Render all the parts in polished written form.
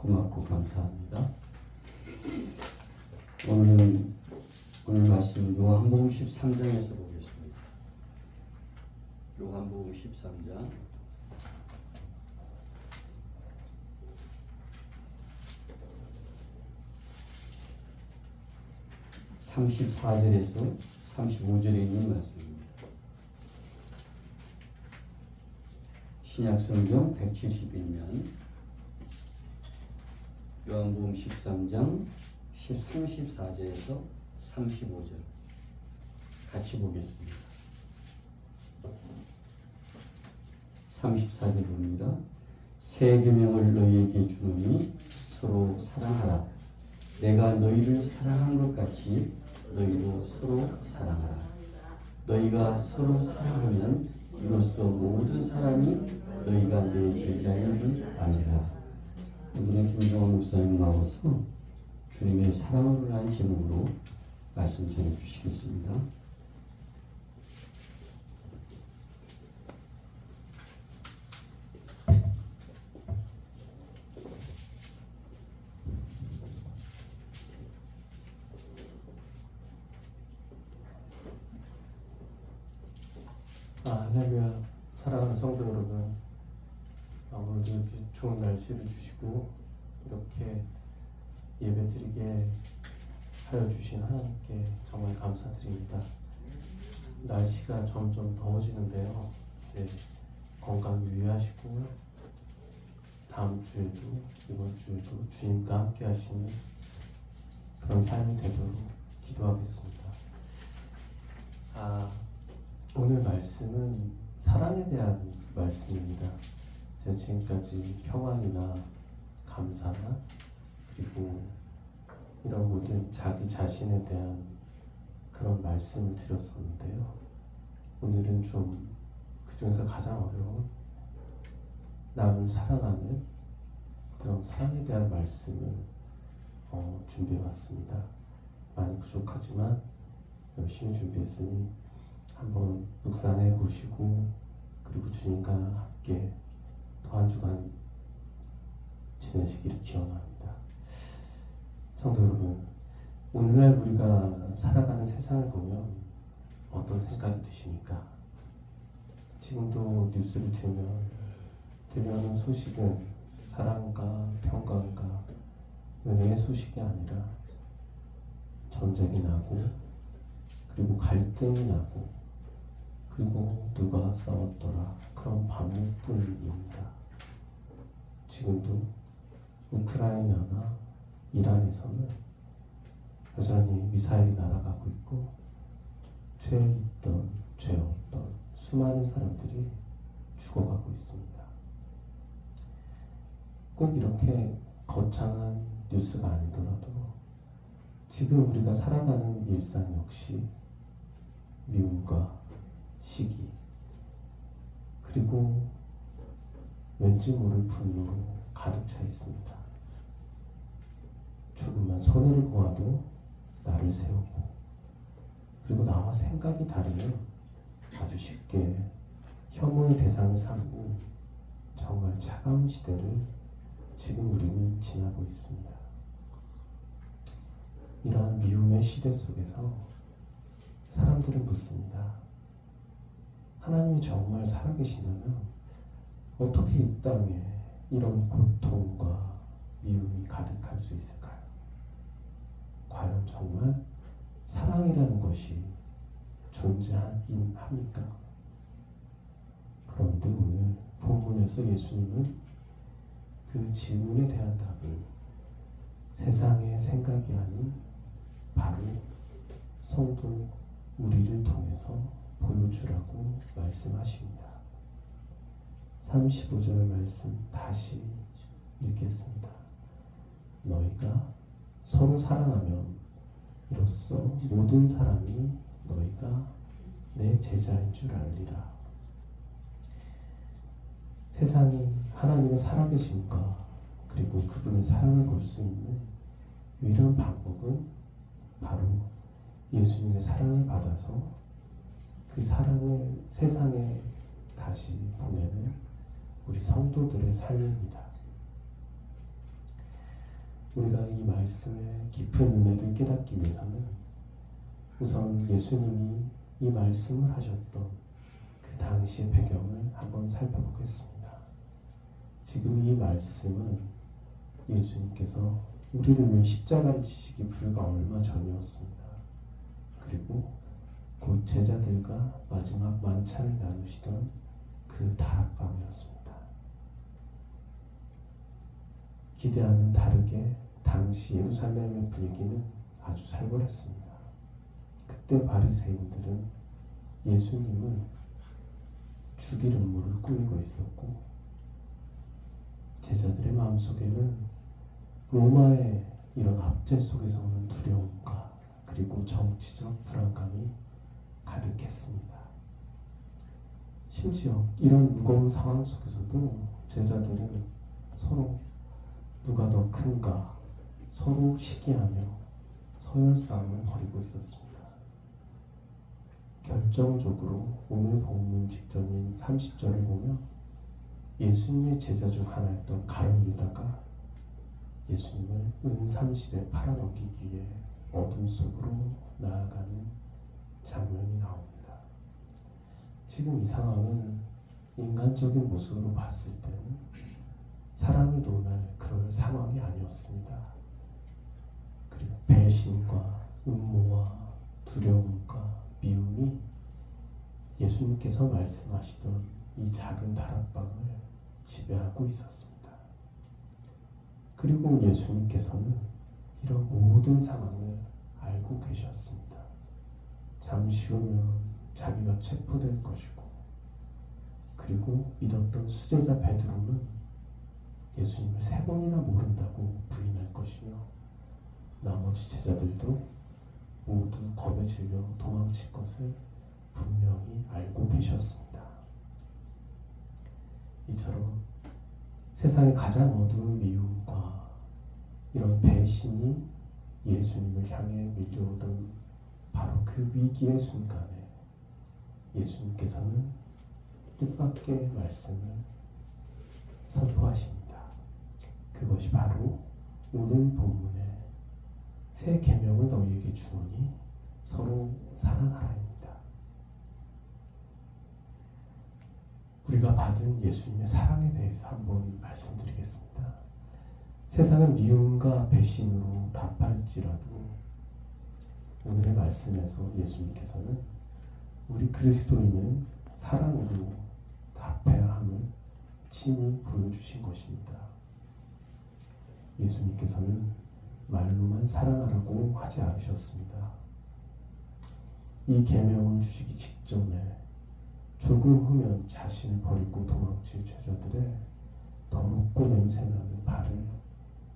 고맙고 감사합니다. 오늘 말씀 요한복음 13장에서 보겠습니다. 요한복음 13장 34절에서 35절에 있는 말씀입니다. 신약성경 171면 요한복음 13장 34절에서 35절 같이 보겠습니다. 34절 봅니다. 새 계명을 너희에게 주노니 서로 사랑하라. 내가 너희를 사랑한 것 같이 너희도 서로 사랑하라. 너희가 서로 사랑하면 이로써 모든 사람이 너희가 내 제자인 줄 아니라. 오늘은 김정환 목사님 나와서 주님의 사랑을 위한 제목으로 말씀 전해 주시겠습니다. 할렐루야. 사랑하는 성도 여러분, 오늘도 이렇게 좋은 날씨를 주시고 이렇게 예배드리게 하여 주신 하나님께 정말 감사드립니다. 날씨가 점점 더워지는데요, 이제 건강 유의하시고 다음 주에도 이번 주에도 주님과 함께 하시는 그런 삶이 되도록 기도하겠습니다. 오늘 말씀은 사랑에 대한 말씀입니다. 제가 지금까지 평안이나 감사나 그리고 이런 모든 자기 자신에 대한 그런 말씀을 드렸었는데요. 오늘은 좀 그중에서 가장 어려운 남을 사랑하는 그런 사랑에 대한 말씀을 준비해왔습니다. 많이 부족하지만 열심히 준비했으니 한번 묵상해 보시고 그리고 주님과 함께 또 한 주간 지내시기를 기원합니다. 성도 여러분, 오늘날 우리가 살아가는 세상을 보면 어떤 생각이 드십니까? 지금도 뉴스를 들려오는 소식은 사랑과 평강과 은혜의 소식이 아니라 전쟁이 나고 그리고 갈등이 나고 그리고 누가 싸웠더라 그런 반복뿐입니다. 지금도 우크라이나나 이란에서는 여전히 미사일이 날아가고 있고 죄에 있던 죄 없던 수많은 사람들이 죽어가고 있습니다. 꼭 이렇게 거창한 뉴스가 아니더라도 지금 우리가 살아가는 일상 역시 미움과 시기 그리고 왠지 모를 분노로 가득 차 있습니다. 조금만 손해를 보아도 나를 세우고 그리고 나와 생각이 다르면 아주 쉽게 혐오의 대상을 삼는 정말 차가운 시대를 지금 우리는 지나고 있습니다. 이러한 미움의 시대 속에서 사람들은 묻습니다. 하나님이 정말 살아계시다면 어떻게 이 땅에 이런 고통과 미움이 가득할 수 있을까요? 과연 정말 사랑이라는 것이 존재하긴 합니까? 그런데 오늘 본문에서 예수님은 그 질문에 대한 답을 세상의 생각이 아닌 바로 성도 우리를 통해서 보여주라고 말씀하십니다. 35절 말씀 다시 읽겠습니다. 너희가 서로 사랑하면 이로써 모든 사람이 너희가 내 제자인 줄 알리라. 세상이 하나님의 살아계심과 그리고 그분의 사랑을 볼 수 있는 유일한 방법은 바로 예수님의 사랑을 받아서 그 사랑을 세상에 다시 보내는 우리 성도들의 삶입니다. 우리가 이 말씀의 깊은 은혜를 깨닫기 위해서는 우선 예수님이 이 말씀을 하셨던 그 당시의 배경을 한번 살펴보겠습니다. 지금 이 말씀은 예수님께서 우리를 위해 십자가를 지시기 불과 얼마 전이었습니다. 그리고 곧 제자들과 마지막 만찬을 나누시던 그 다락방이었습니다. 기대와는 다르게 당시 예루살렘의 분위기는 아주 살벌했습니다. 그때 바리새인들은 예수님을 죽일 음모를 꾸미고 있었고 제자들의 마음속에는 로마의 이런 압제 속에서 오는 두려움과 그리고 정치적 불안감이 가득했습니다. 심지어 이런 무거운 상황 속에서도 제자들은 서로 누가 더 큰가 서로 시기하며 서열 싸움을 벌이고 있었습니다. 결정적으로 오늘 본문 직전인 30절을 보면 예수님의 제자 중 하나였던 가룟 유다가 예수님을 은30에 팔아넘기기 위해 어둠 속으로 나아가는 장면이 나옵니다. 지금 이 상황은 인간적인 모습으로 봤을 때는 사람을 논할 그럴 상황이 아니었습니다. 그리고 배신과 음모와 두려움과 미움이 예수님께서 말씀하시던 이 작은 다락방을 지배하고 있었습니다. 그리고 예수님께서는 이런 모든 상황을 알고 계셨습니다. 잠시 후면 자기가 체포될 것이고 그리고 믿었던 수제자 베드로는 예수님을 3번이나 모른다고 부인할 것이며 나머지 제자들도 모두 겁에 질려 도망칠 것을 분명히 알고 계셨습니다. 이처럼 세상의 가장 어두운 미움과 이런 배신이 예수님을 향해 밀려오던 바로 그 위기의 순간에 예수님께서는 뜻밖의 말씀을 선포하십니다. 그것이 바로 오늘 본문의 새 계명을 너희에게 주노니 서로 사랑하라입니다. 우리가 받은 예수님의 사랑에 대해서 한번 말씀드리겠습니다. 세상은 미움과 배신으로 답할지라도 오늘의 말씀에서 예수님께서는 우리 그리스도인은 사랑으로 답해야 함을 친히 보여주신 것입니다. 예수님께서는 말로만 사랑하라고 하지 않으셨습니다. 이 계명을 주시기 직전에 조금 후면 자신을 버리고 도망칠 제자들의 더럽고 냄새나는 발을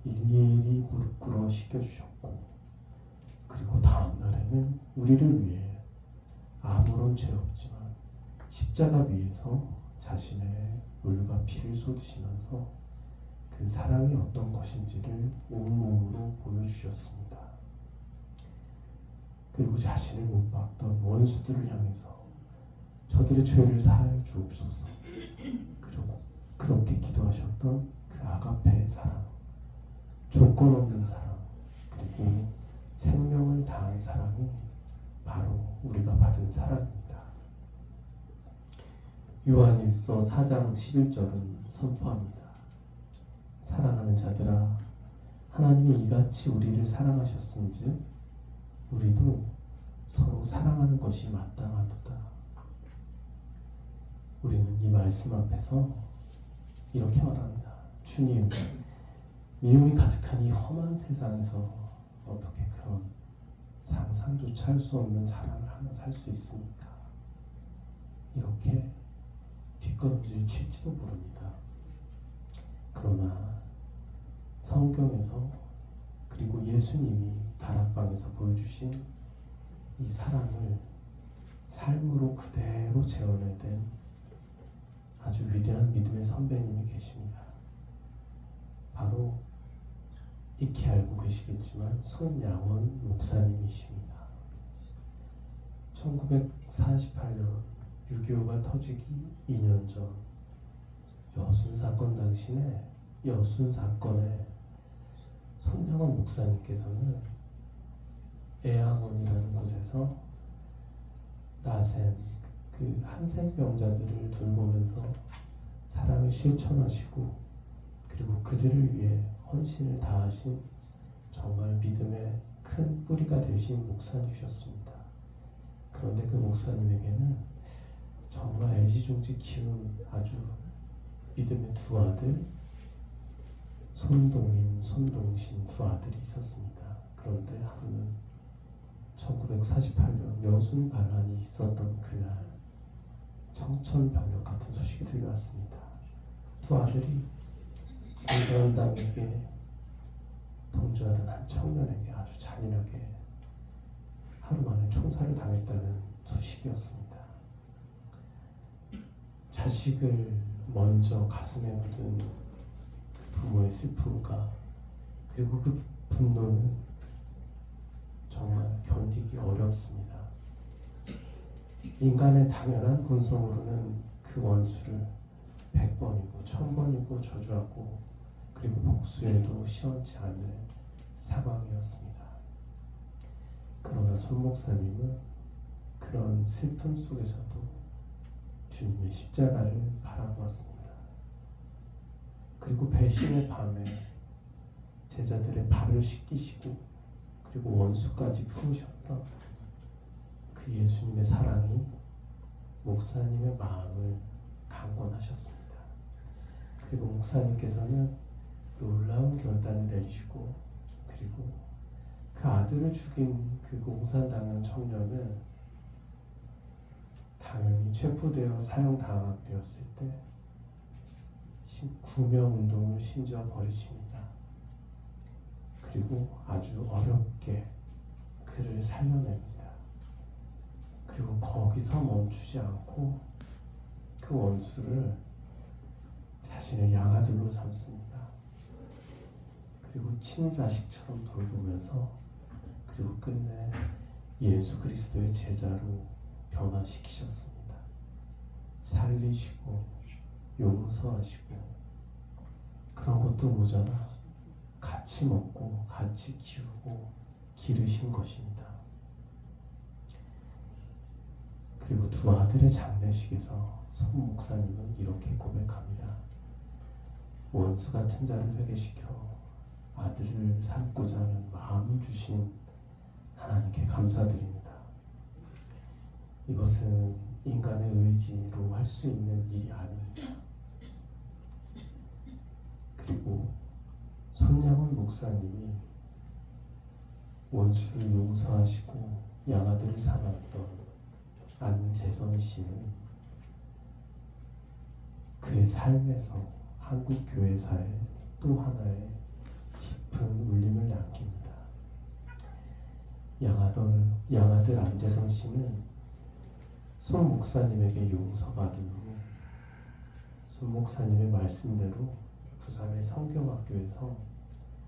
일일이 무릎 꿇어 씻겨주셨고 그리고 다음 날에는 우리를 위해 아무런 죄 없지만 십자가 위에서 자신의 물과 피를 쏟으시면서 그 사랑이 어떤 것인지를 온몸으로 보여주셨습니다. 그리고 자신을 못 박던 원수들을 향해서 저들의 죄를 사하여 주옵소서. 그리고 그렇게 기도하셨던 그 아가페의 사랑, 조건 없는 사랑, 그리고 생명을 다한 사랑이 바로 우리가 받은 사랑입니다. 요한일서 4장 11절은 선포합니다. 사랑하는 자들아, 하나님이 이같이 우리를 사랑하셨은즉 우리도 서로 사랑하는 것이 마땅하도다. 우리는 이 말씀 앞에서 이렇게 말합니다. 주님, 미움이 가득한 이 험한 세상에서 어떻게 그런 상상조차 할 수 없는 사랑을 하며 살 수 있습니까? 이렇게 뒷걸음질 칠지도 모릅니다. 그러나 성경에서 그리고 예수님이 다락방에서 보여주신 이 사랑을 삶으로 그대로 재현해낸 아주 위대한 믿음의 선배님이 계십니다. 바로 익히 알고 계시겠지만 손양원 목사님이십니다. 1948년 6.25가 터지기 2년 전 여순 사건 당신에 여순 사건에 손양원 목사님께서는 에암원이라는 곳에서 나샘, 그 한센병자들을 돌보면서 사랑을 실천하시고 그리고 그들을 위해 헌신을 다하신 정말 믿음의 큰 뿌리가 되신 목사님이셨습니다. 그런데 그 목사님에게는 정말 애지중지 키운 아주 믿음의 두 아들, 손동인, 손동신 두 아들이 있었습니다. 그런데 하루는 1948년 여순 반란이 있었던 그날 청천벽력 같은 소식이 들려왔습니다. 두 아들이 공산당에게 동조하던 한 청년에게 아주 잔인하게 하루 만에 총살을 당했다는 소식이었습니다. 자식을 먼저 가슴에 묻은 그 부모의 슬픔과 그리고 그 분노는 정말 견디기 어렵습니다. 인간의 당연한 본성으로는 그 원수를 100번이고 1000번이고 저주하고 그리고 복수해도 시원치 않을 상황이었습니다. 그러나 손 목사님은 그런 슬픔 속에서도 주님의 십자가를 바라보았습니다. 그리고 배신의 밤에 제자들의 발을 씻기시고 그리고 원수까지 품으셨던 그 예수님의 사랑이 목사님의 마음을 강권하셨습니다. 그리고 목사님께서는 놀라운 결단을 내리시고 그리고 그 아들을 죽인 그 공산당한 청년은 당연히 체포되어 사형당하게 되었을 때 구명운동을 심지어 벌이십니다. 그리고 아주 어렵게 그를 살려냅니다. 그리고 거기서 멈추지 않고 그 원수를 자신의 양아들로 삼습니다. 그리고 친자식처럼 돌보면서 그리고 끝내 예수 그리스도의 제자로 변화시키셨습니다. 살리시고 용서하시고 그런 것도 모자라 같이 먹고 같이 키우고 기르신 것입니다. 그리고 두 아들의 장례식에서 손 목사님은 이렇게 고백합니다. 원수 같은 자를 회개시켜 아들을 삼고자 하는 마음을 주신 하나님께 감사드립니다. 이것은 인간의 의지로 할 수 있는 일이 아닙니다. 그리고 손양원 목사님이 원수를 용서하시고 양아들을 삼았던 안재선 씨는 그의 삶에서 한국 교회사에 또 하나의 깊은 울림을 남깁니다. 양아들 안재선 씨는 손 목사님에게 용서받은 후 손 목사님의 말씀대로 부산의 성경학교에서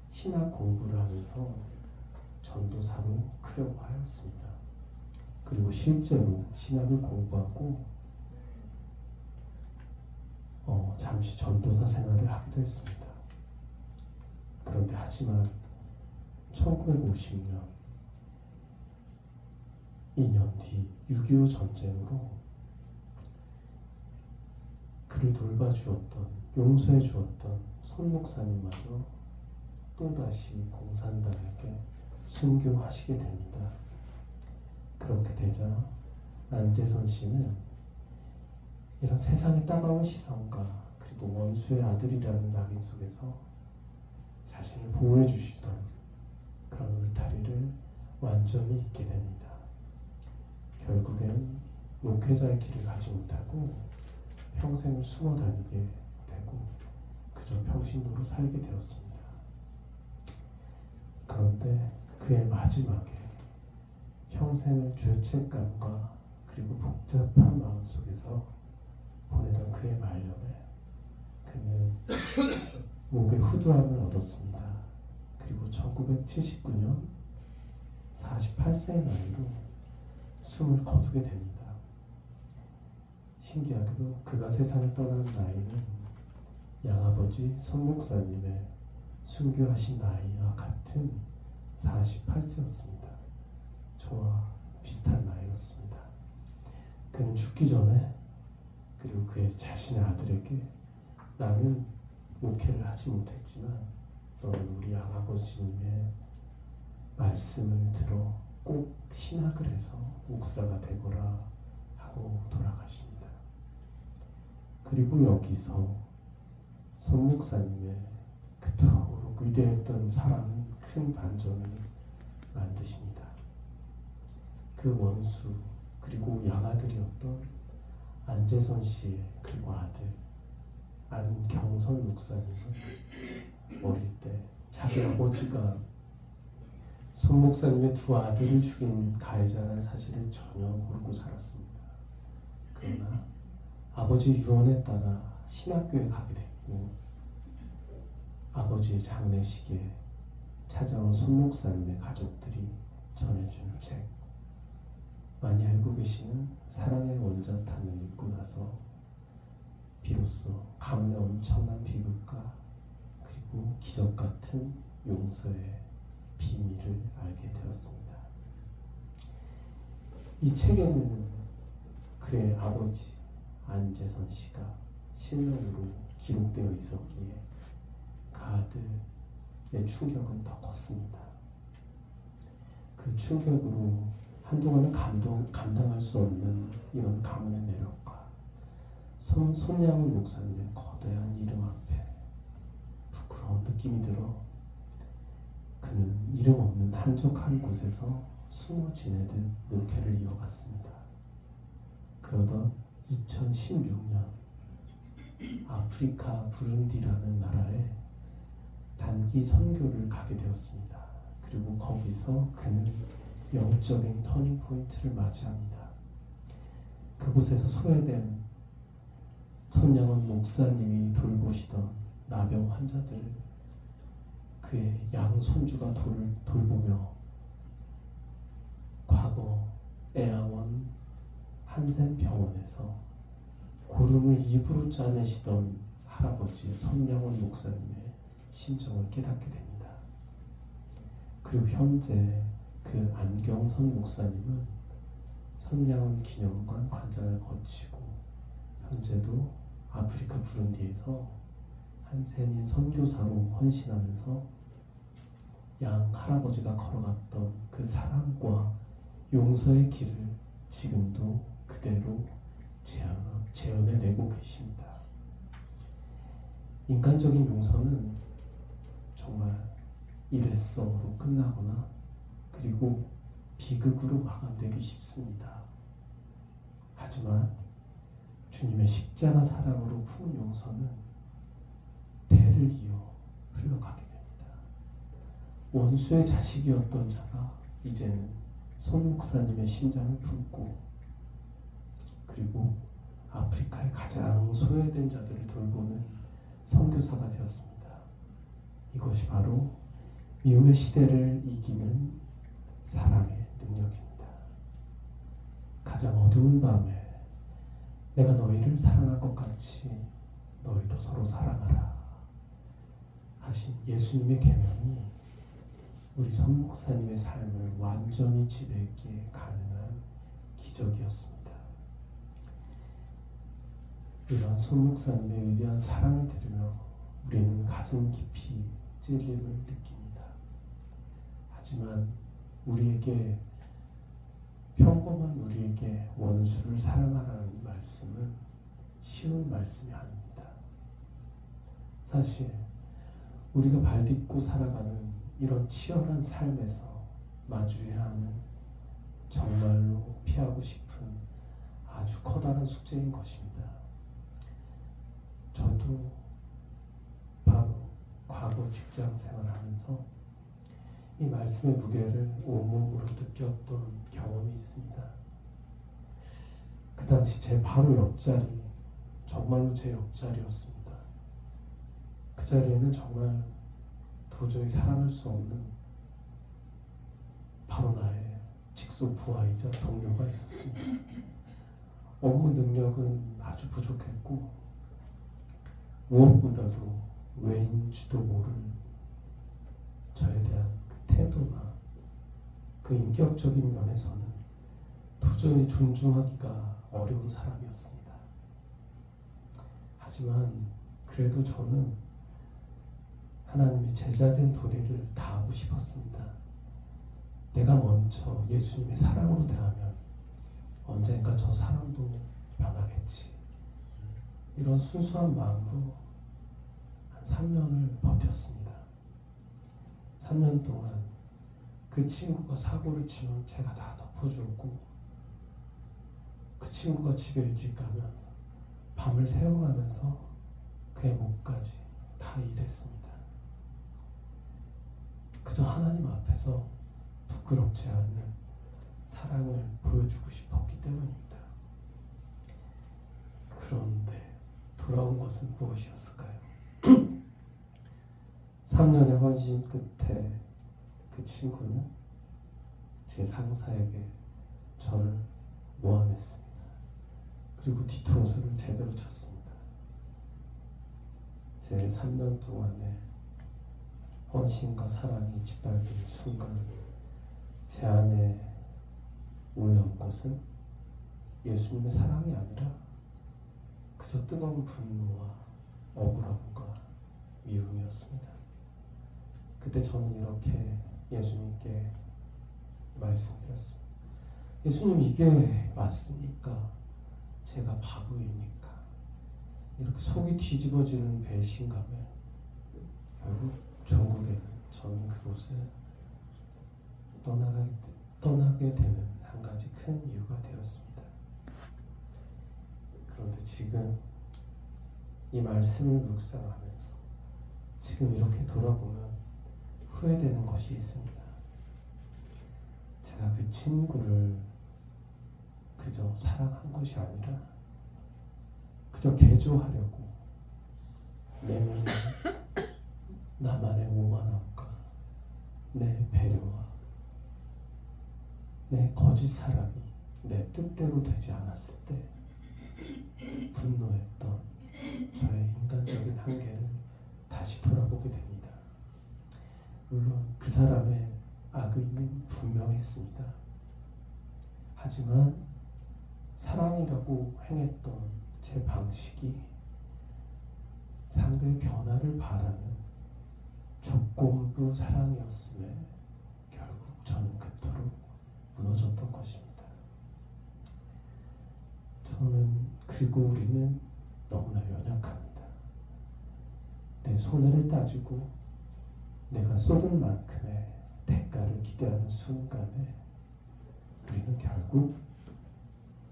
신학 공부를 하면서 전도사로 크려고 하였습니다. 그리고 실제로 신학을 공부하고 잠시 전도사 생활을 하기도 했습니다. 그런데 하지만 1950년 2년 뒤 6.25 전쟁으로 그를 돌봐주었던 용서해 주었던 손 목사님마저 또다시 공산당에게 순교하시게 됩니다. 그렇게 되자 안재선 씨는 이런 세상의 따가운 시선과 그리고 원수의 아들이라는 낙인 속에서 자신을 보호해 주시던 그런 울타리를 완전히 잊게 됩니다. 결국엔 목회자의 길을 가지 못하고 평생을 숨어 다니게 되고 그저 평신도로 살게 되었습니다. 그런데 그의 마지막에 평생을 죄책감과 그리고 복잡한 마음 속에서 보내던 그의 말년에 그는 목의 후두함을 얻었습니다. 그리고 1979년 48세의 나이로 숨을 거두게 됩니다. 신기하게도 그가 세상을 떠난 나이는 양아버지 손 목사님의 순교하신 나이와 같은 48세였습니다. 저와 비슷한 나이였습니다. 그는 죽기 전에 그리고 그의 자신의 아들에게 나는 목회를 하지 못했지만 너는 우리 양아버지님의 말씀을 들어 꼭 신학을 해서 목사가 되거라 하고 돌아가십니다. 그리고 여기서 손 목사님의 그토록 위대했던 사랑은 큰 반전을 만드십니다. 그 원수 그리고 양아들이었던 안재선 씨의 그리고 아들 안경선 목사님은 어릴 때 자기 아버지가 손 목사님의 두 아들을 죽인 가해자라는 사실을 전혀 모르고 자랐습니다. 그러나 아버지의 유언에 따라 신학교에 가게 됐고 아버지의 장례식에 찾아온 손 목사님의 가족들이 전해준 책 많이 알고 계시는 사랑의 원자탄을 읽고 나서 비로소 가문의 엄청난 비극과 그리고 기적 같은 용서의 비밀을 알게 되었습니다. 이 책에는 그의 아버지 안재선 씨가 실명으로 기록되어 있었기에 그 아들의 충격은 더 컸습니다. 그 충격으로 한동안은 감당할 수 없는 이런 가문의 내력과 손양훈 목사님의 거대한 이름 앞에 부끄러운 느낌이 들어 그는 이름 없는 한적한 곳에서 숨어 지내듯 목회를 이어갔습니다. 그러던 2016년 아프리카 부룬디라는 나라에 단기 선교를 가게 되었습니다. 그리고 거기서 그는 영적인 터닝 포인트를 맞이합니다. 그곳에서 소외된 손양원 목사님이 돌보시던 나병 환자들 그의 양손주가 돌보며 과거 애양원 한센병원에서 고름을 입으로 짜내시던 할아버지 손양원 목사님의 심정을 깨닫게 됩니다. 그리고 현재 그 안경선 목사님은 손양원 기념관 관장을 거치고 현재도 아프리카 부룬디에서 한센인 선교사로 헌신하면서 양 할아버지가 걸어갔던 그 사랑과 용서의 길을 지금도 그대로 재현해내고 계십니다. 인간적인 용서는 정말 일회성으로 끝나거나 그리고 비극으로 마감되기 쉽습니다. 하지만 주님의 십자가 사랑으로 품은 용서는 대를 이어 흘러가게 됩니다. 원수의 자식이었던 자가 이제는 손 목사님의 심장을 품고 그리고 아프리카의 가장 소외된 자들을 돌보는 선교사가 되었습니다. 이것이 바로 미움의 시대를 이기는 사랑의 능력입니다. 가장 어두운 밤에 내가 너희를 사랑한 것 같이 너희도 서로 사랑하라 하신 예수님의 계명이 우리 손 목사님의 삶을 완전히 지배했기에 가능한 기적이었습니다. 이러한 손 목사님의 위대한 사랑을 들으며 우리는 가슴 깊이 찔림을 느낍니다. 하지만 평범한 우리에게 원수를 사랑하라는 말씀은 쉬운 말씀이 아닙니다. 사실 우리가 발딛고 살아가는 이런 치열한 삶에서 마주해야 하는 정말로 피하고 싶은 아주 커다란 숙제인 것입니다. 저도 바로 과거 직장 생활하면서 이 말씀의 무게를 온몸으로 느꼈던 경험이 있습니다. 그 당시 제 바로 옆자리, 정말로 제 옆자리였습니다. 그 자리에는 정말 도저히 사랑할 수 없는 바로 나의 직속 부하이자 동료가 있었습니다. 업무 능력은 아주 부족했고 무엇보다도 왜인지도 모를 태도나 그 인격적인 면에서는 도저히 존중하기가 어려운 사람이었습니다. 하지만 그래도 저는 하나님의 제자된 도리를 다하고 싶었습니다. 내가 먼저 예수님의 사랑으로 대하면 언젠가 저 사람도 변하겠지. 이런 순수한 마음으로 한 3년을 버텼습니다. 3년 동안 그 친구가 사고를 치면 제가 다 덮어주고, 그 친구가 집에 일찍 가면 밤을 새워가면서 그의 목까지 다 일했습니다. 그저 하나님 앞에서 부끄럽지 않은 사랑을 보여주고 싶었기 때문입니다. 그런데 돌아온 것은 무엇이었을까요? 3년의 헌신 끝에 그 친구는 제 상사에게 저를 모함했습니다. 그리고 뒤통수를 제대로 쳤습니다. 제 3년 동안의 헌신과 사랑이 짓밟힌 순간 제 안에 올라온 것은 예수님의 사랑이 아니라 그저 뜨거운 분노와 억울함과 미움이었습니다. 그때 저는 이렇게 예수님께 말씀드렸습니다. 예수님, 이게 맞습니까? 제가 바보입니까? 이렇게 속이 뒤집어지는 배신감에 결국 종국에는 저는 그곳을 떠나게 되는 한 가지 큰 이유가 되었습니다. 그런데 지금 이 말씀을 묵상하면서 지금 이렇게 돌아보면 후회되는 것이 있습니다. 제가 그 친구를 그저 사랑한 것이 아니라 그저 개조하려고 내면의 나만의 오만함과 내 배려와 내 거짓 사랑이 내 뜻대로 되지 않았을 때 분노했던 저의 인간적인 한계를 다시 돌아보게 됩니다. 물론 그 사람의 악의는 분명했습니다. 하지만 사랑이라고 행했던 제 방식이 상대의 변화를 바라는 조건부 사랑이었음에 결국 저는 그토록 무너졌던 것입니다. 그리고 우리는 너무나 연약합니다. 내 손해를 따지고 내가 쏟은 만큼의 대가를 기대하는 순간에 우리는 결국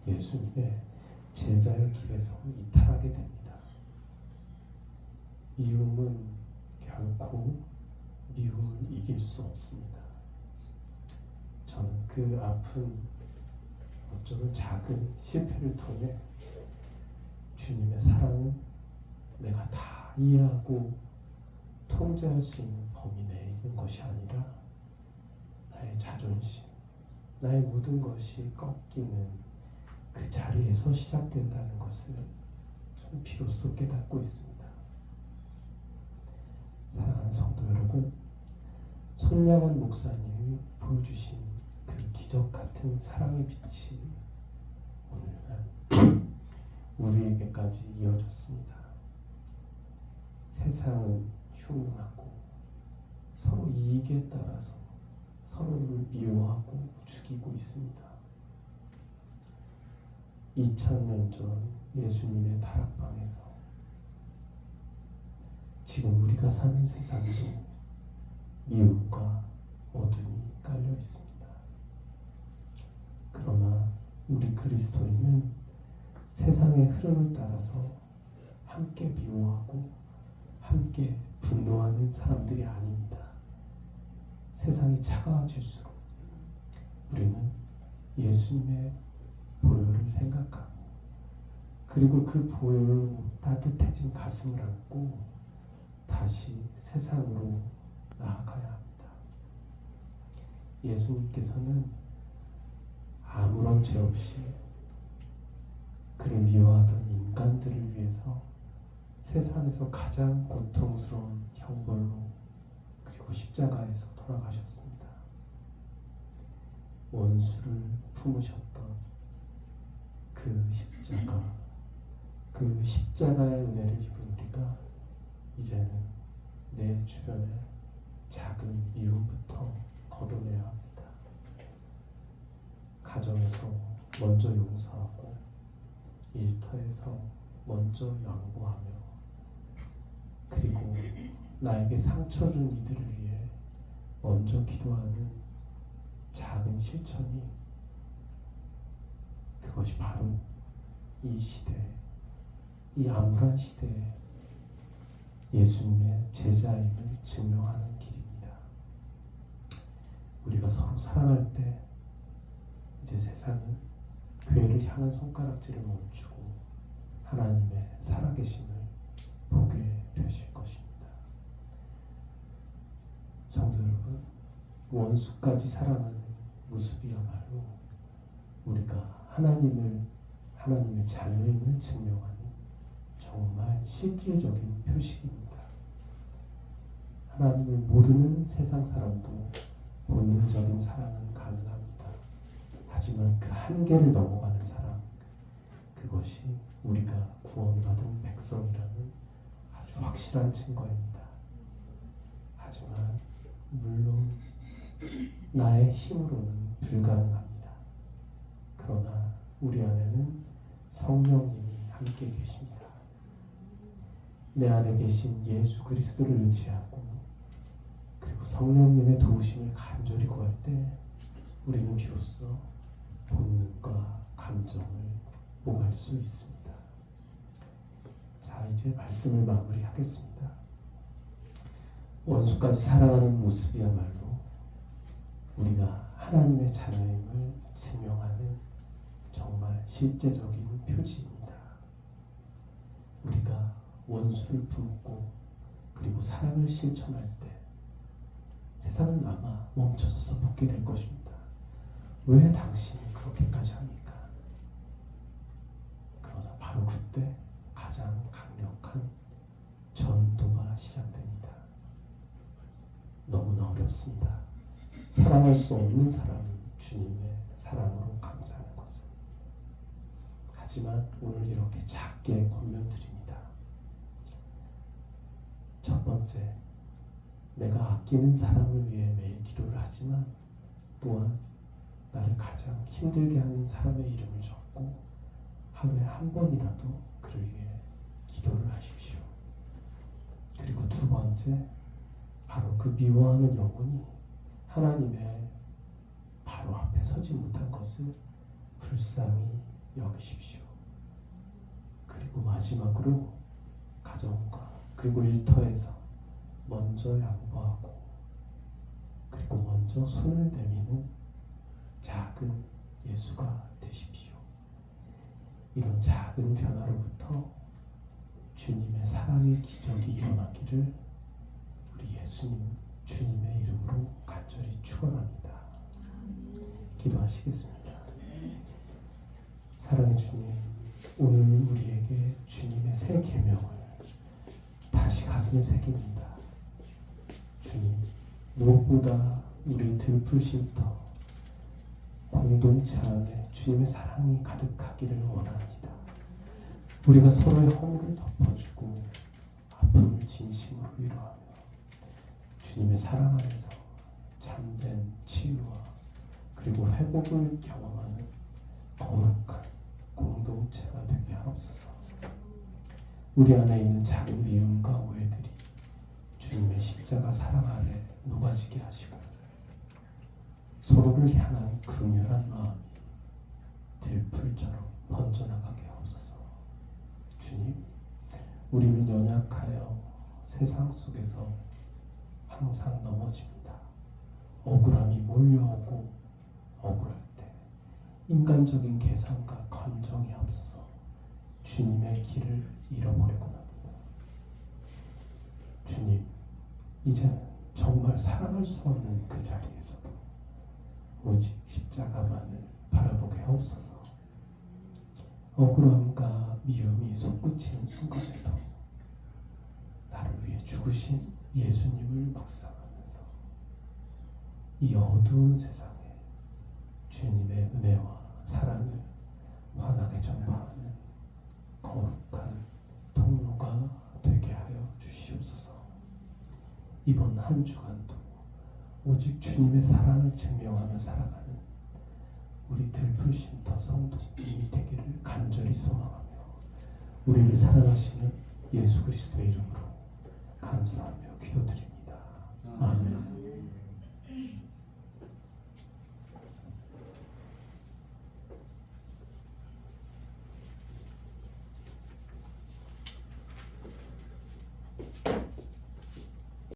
예수님의 제자의 길에서 이탈하게 됩니다. 미움은 결코 미움을 이길 수 없습니다. 저는 그 아픈 어쩌면 작은 실패를 통해 주님의 사랑은 내가 다 이해하고 통제할 수 있는 범위 내에 있는 것이 아니라 나의 자존심, 나의 모든 것이 꺾이는 그 자리에서 시작된다는 것을 저는 비로소 깨닫고 있습니다. 사랑하는 성도 여러분, 손양원 목사님이 보여주신 그 기적 같은 사랑의 빛이 오늘날 우리에게까지 이어졌습니다. 세상은 흉흉하고 서로 이익에 따라서 서로를 미워하고 죽이고 있습니다. 2000년 전 예수님의 다락방에서 지금 우리가 사는 세상도 미움과 어둠이 깔려 있습니다. 그러나 우리 그리스도인은 세상의 흐름을 따라서 함께 미워하고 함께 분노하는 사람들이 아닙니다. 세상이 차가워질수록 우리는 예수님의 보혈을 생각하고 그리고 그 보혈로 따뜻해진 가슴을 안고 다시 세상으로 나아가야 합니다. 예수님께서는 아무런 죄 없이 그를 미워하던 인간들을 위해서 세상에서 가장 고통스러운 형벌로 그리고 십자가에서 돌아가셨습니다. 원수를 품으셨던 그 십자가의 은혜를 입은 우리가 이제는 내 주변의 작은 미움부터 걷어내야 합니다. 가정에서 먼저 용서하고 일터에서 먼저 양보하며 그리고 나에게 상처 준 이들을 위해 먼저 기도하는 작은 실천이 그것이 바로 이 시대, 이 암울한 시대에 예수님의 제자임을 증명하는 길입니다. 우리가 서로 사랑할 때 이제 세상은 교회를 향한 손가락질을 멈추고 하나님의 살아계심을 보게 되실 것입니다. 성도 여러분, 원수까지 사랑하는 모습이야말로 우리가 하나님의 자녀임을 증명하는 정말 실질적인 표식입니다. 하나님을 모르는 세상 사람도 본능적인 사랑은 가능합니다. 하지만 그 한계를 넘어가는 사랑, 그것이 우리가 구원받은 백성이라는 아주 확실한 증거입니다. 하지만 물론 나의 힘으로는 불가능합니다. 그러나 우리 안에는 성령님이 함께 계십니다. 내 안에 계신 예수 그리스도를 의지하고 그리고 성령님의 도우심을 간절히 구할 때 우리는 비로소 본능과 감정을 극복할 수 있습니다. 자, 이제 말씀을 마무리하겠습니다. 원수까지 사랑하는 모습이야말로 우리가 하나님의 자녀임을 증명하는 정말 실제적인 표지입니다. 우리가 원수를 품고 그리고 사랑을 실천할 때 세상은 아마 멈춰서서 묻게 될 것입니다. 왜 당신은 그렇게까지 합니까? 그러나 바로 그때 가장 강력한 전도가 시작됩니다. 너무나 어렵습니다. 사랑할 수 없는 사람은 주님의 사랑으로 감싸는 것은. 하지만 오늘 이렇게 작게 권면드립니다. 첫 번째, 내가 아끼는 사람을 위해 매일 기도를 하지만 또한 나를 가장 힘들게 하는 사람의 이름을 적고 하루에 한 번이라도 그를 위해 기도를 하십시오. 그리고 두 번째, 바로 그 미워하는 영혼이 하나님의 바로 앞에 서지 못한 것을 불쌍히 여기십시오. 그리고 마지막으로 가정과 그리고 일터에서 먼저 양보하고 그리고 먼저 손을 내미는 작은 예수가 되십시오. 이런 작은 변화로부터 주님의 사랑의 기적이 일어나기를 우리 예수님 주님의 이름으로 간절히 축원합니다. 기도하시겠습니다. 사랑의 주님, 오늘 우리에게 주님의 새 계명을 다시 가슴에 새깁니다. 주님, 무엇보다 우리 들풀심터 공동체 안에 주님의 사랑이 가득하기를 원합니다. 우리가 서로의 허물을 덮어주고 아픔을 진심으로 위로하며 주님의 사랑 안에서 참된 치유와 그리고 회복을 경험하는 거룩한 공동체가 되게 하옵소서. 우리 안에 있는 작은 미움과 오해들이 주님의 십자가 사랑 아래 녹아지게 하시고 서로를 향한 긍휼한 마음이 들풀처럼 번져나가게 하옵소서. 주님, 우리는 연약하여 세상 속에서 항상 넘어집니다. 억울함이 몰려오고 억울할 때 인간적인 계산과 감정이 앞서서 주님의 길을 잃어버리곤 합니다. 주님, 이제는 정말 사랑할 수 없는 그 자리에서도 오직 십자가만을 바라보게 하옵소서. 억울함과 미움이 솟구치는 순간에도 나를 위해 죽으신 예수님을 묵상하면서 이 어두운 세상에 주님의 은혜와 사랑을 환하게 전파하는 거룩한 통로가 되게 하여 주시옵소서. 이번 한 주간도 오직 주님의 사랑을 증명하며 살아가는 우리 들풀심터 성도님이 되기를 간절히 소망하며 우리를 사랑하시는 예수 그리스도의 이름으로 감사하며 기도드립니다.